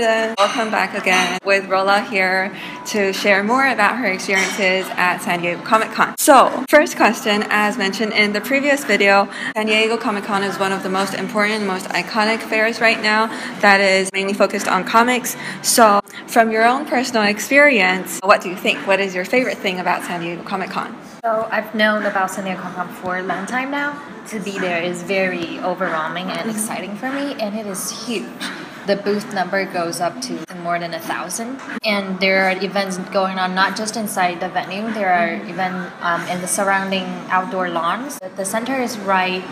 students, welcome back again with Rola here to share more about her experiences at San Diego Comic-Con. So, first question, as mentioned in the previous video, San Diego Comic-Con is one of the most important, most iconic fairs right now that is mainly focused on comics. So, from your own personal experience, what do you think? What is your favorite thing about San Diego Comic-Con? So I've known about San Diego Comic-Con for a long time now. To be there is very overwhelming and exciting for me, and it is huge. The booth number goes up to more than 1,000, and there are events going on not just inside the venue. There are events in the surrounding outdoor lawns. The center is right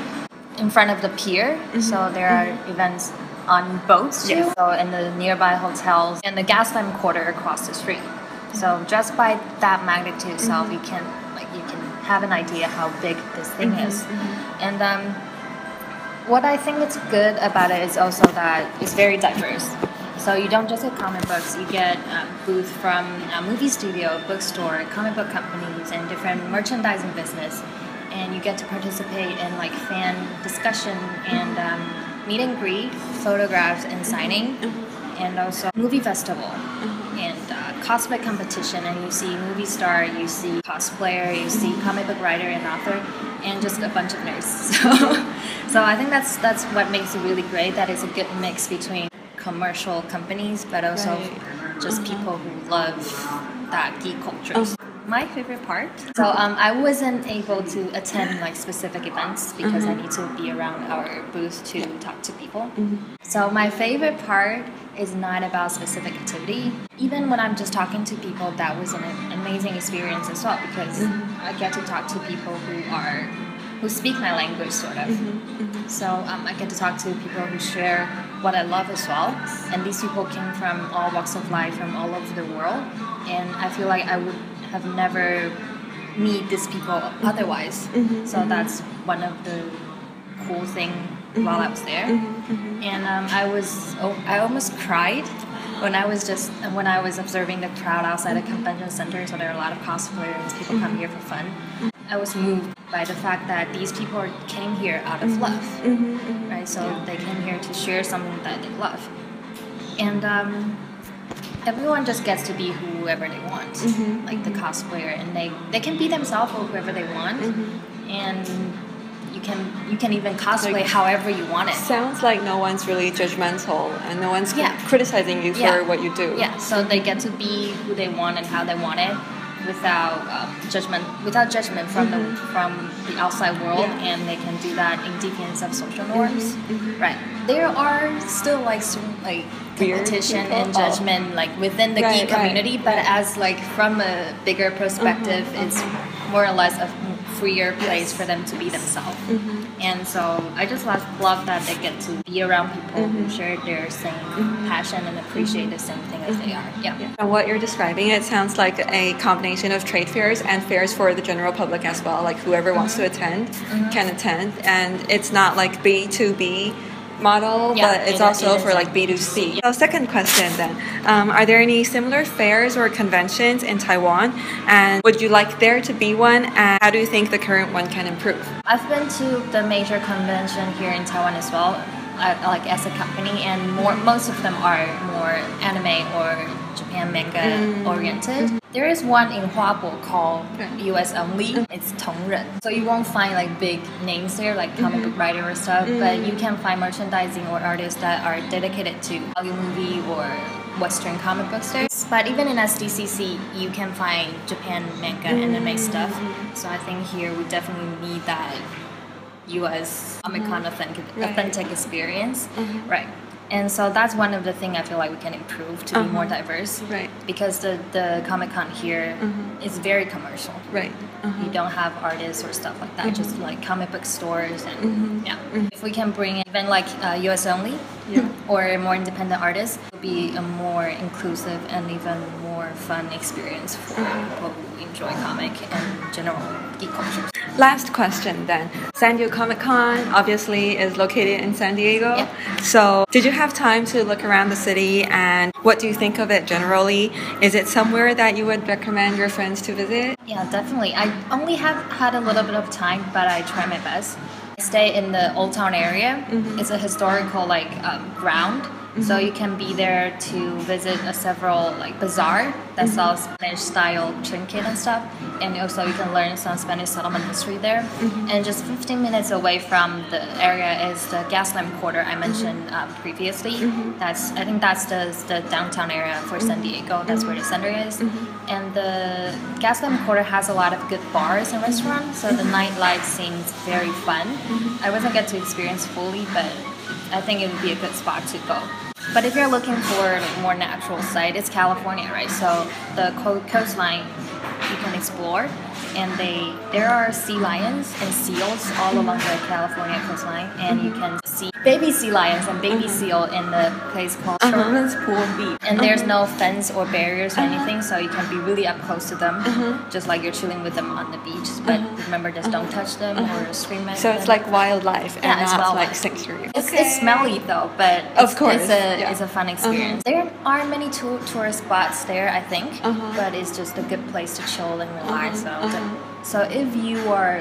in front of the pier, so there are events on boats too. So in the nearby hotels and the Gaslamp Quarter across the street. So just by that magnitude itself, you can have an idea how big this thing is. And what I think is good about it is also that it's very diverse. So you don't just get comic books, you get booths from a movie studio, bookstore, comic book companies, and different merchandising business. And you get to participate in like fan discussion and meet and greet, photographs and signing, and also movie festival. And cosplay competition, and you see movie star, you see cosplayer, you see comic book writer and author, and just a bunch of nerds. So I think that's what makes it really great. That is a good mix between commercial companies, but also just people who love that geek culture. My favorite part. So I wasn't able to attend like specific events because I need to be around our booth to talk to people. So my favorite part is not about specific activity. Even when I'm just talking to people, that was an amazing experience as well, because I get to talk to people who speak my language sort of. So I get to talk to people who share what I love as well. And these people came from all walks of life, from all over the world. And I feel like I would have never meet these people otherwise. So that's one of the cool things while I was there. And I almost cried when I was observing the crowd outside the convention center. So there are a lot of cosplayers, people come here for fun. I was moved by the fact that these people came here out of love, right? So they came here to share something that they love. And everyone just gets to be whoever they want, like the cosplayer, and they can be themselves or whoever they want, and you can even cosplay however you want it. Sounds like no one's really judgmental and no one's criticizing you for what you do. Yeah, so they get to be who they want and how they want it, without judgment from the outside world, and they can do that in defiance of social norms. Right. There are still like competition and judgment like within the geek community, but as like from a bigger perspective, it's more or less a freer place for them to be themselves. And so I just love that they get to be around people who share their same passion and appreciate the same thing as they are. And what you're describing, it sounds like a combination of trade fairs and fairs for the general public as well. Like whoever wants to attend can attend, and it's not like B2B model, but it's also for like B2C. So second question then, are there any similar fairs or conventions in Taiwan, and would you like there to be one, and how do you think the current one can improve? I've been to the major convention here in Taiwan as well, like as a company, and most of them are more anime or Japan manga oriented. There is one in Huabo called US only. It's Tongren. So you won't find like big names there, like comic book writer or stuff, but you can find merchandising or artists that are dedicated to Hollywood movie or Western comic books there. But even in SDCC, you can find Japan manga and anime stuff. So I think here we definitely need that US Comic-Con authentic experience. Right. And so that's one of the things I feel like we can improve to be more diverse. Right. Because the Comic-Con here is very commercial. Right. You don't have artists or stuff like that, just like comic book stores and If we can bring even like US only or more independent artists, it would be a more inclusive and even more fun experience for people who enjoy comic and general geek culture. Last question then. San Diego Comic-Con obviously is located in San Diego. So did you have time to look around the city, and what do you think of it generally? Is it somewhere that you would recommend your friends to visit? Yeah, definitely. I only have had a little bit of time, but I try my best. I stay in the Old Town area. It's a historical ground So you can be there to visit several like bazaar that sells Spanish style trinket and stuff, and also you can learn some Spanish settlement history there. And just 15 minutes away from the area is the Gaslamp Quarter I mentioned previously. I think that's the downtown area for San Diego. That's where the center is. And the Gaslamp Quarter has a lot of good bars and restaurants, so the nightlife seems very fun. I wasn't get to experience fully, but I think it would be a good spot to go. But if you're looking for a more natural site, it's California, right? So the coastline you can explore, and there are sea lions and seals all along the California coastline, and you can see baby sea lions and baby seal in the place called Sherman's Pool Beach. And there's no fence or barriers or anything, so you can be really up close to them, just like you're chilling with them on the beach. But remember, just don't touch them or scream at them. So it's like wildlife and it's not wildlife. like sanctuary. It's smelly though, but of course, it's a fun experience. There aren't many tourist spots there, I think, but it's just a good place to chill and relax. So if you are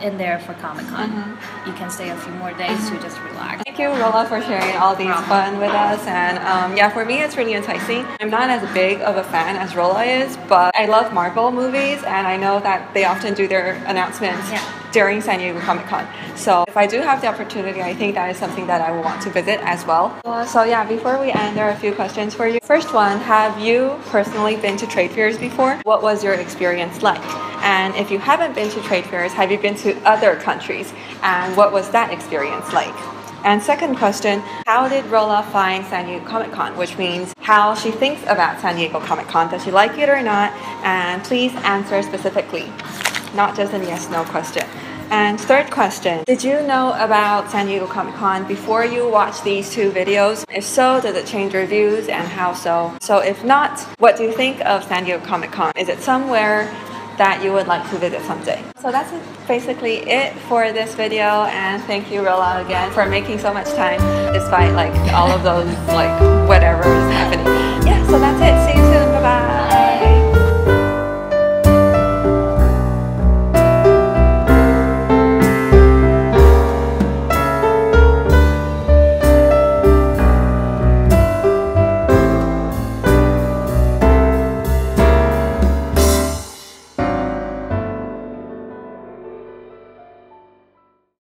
in there for Comic-Con, you can stay a few more days to just relax. Thank you, Rola, for sharing all these fun with us. And yeah, for me, it's really enticing. I'm not as big of a fan as Rola is, but I love Marvel movies, and I know that they often do their announcements during San Diego Comic-Con. So if I do have the opportunity, I think that is something that I will want to visit as well. So yeah, before we end, there are a few questions for you. First one, have you personally been to trade fairs before? What was your experience like? And if you haven't been to trade fairs, have you been to other countries? And what was that experience like? And second question, how did Rola find San Diego Comic-Con? Which means how she thinks about San Diego Comic-Con. Does she like it or not? And please answer specifically, not just a yes/no question. And third question, did you know about San Diego Comic-Con before you watched these two videos? If so, does it change your views, and how so? So if not, what do you think of San Diego Comic-Con? Is it somewhere that you would like to visit someday? So that's basically it for this video, and thank you, Rola, again for making so much time despite like all of those like